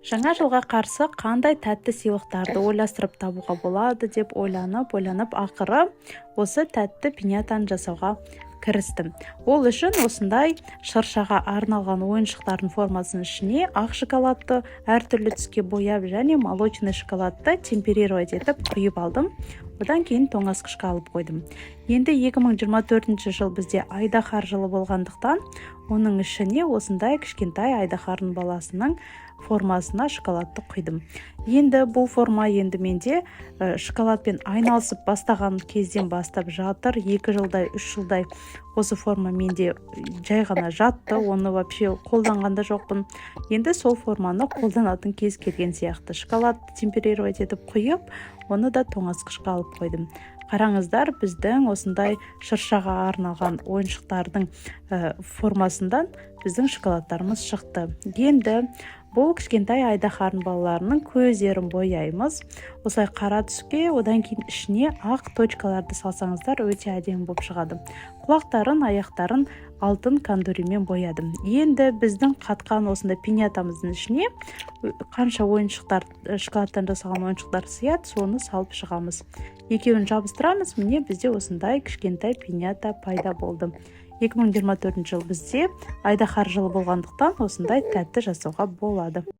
Жаңа жылға қарсы қандай тәтті сыйлықтарды ойластырып табуға болады деп ойланып ақыры осы тәтті пиньятаны жасауға кірістім. Ол үшін осындай шыршаға арналған ойыншықтардың формасының ішіне ақ шоколадты әртүрлі түске бояп және молочный шоколадты темперировать етіп құйып алдым. Одан кейін тоңазытқышқа алып қойдым. Енді 2024 жыл бізде айдаһар жылы болғандықтан, оның ішіне осындай кішкентай айдаһардың баласының формасына шоколадты құйдым. Енді бұл форма менде шоколадпен айналысып бастаған кезден бастап жатыр. 2 жылдай, 3 жылдай осы форма менде жай ғана жатты, оны вообще қолданғанда жоқпын. Енді сол форманы қолданатын кез келген сияқты. Шоколадты темперировать етіп құйып, оны да тоңазытқышқа алып қойдым. Қараңыздар, біздің осындай шыршаға арналған ойыншықтардың формасынан біздің шоколадтарымыз шықты. Енді бұл кішкентай айдаһардың балаларының көздерін бояймыз. Осылай қара түске, одан кейін ішіне ақ точкаларды салсаңыздар, өте әдемі болып шығады. Құлақтарын, аяқтарын алтын кондуримен боядым. Енді біздің қатқан осындай пиньятамыздың ішіне қанша ойыншықтар, шоколадтан жасалған ойыншықтар сыяды, соны салып шығамыз. Екеуін жабыстырамыз, міне бізде осындай кішкентай пиньята пайда болды. 2024 жыл бізде айдаһар жылы болғандықтан осындай тәтті жасауға болады.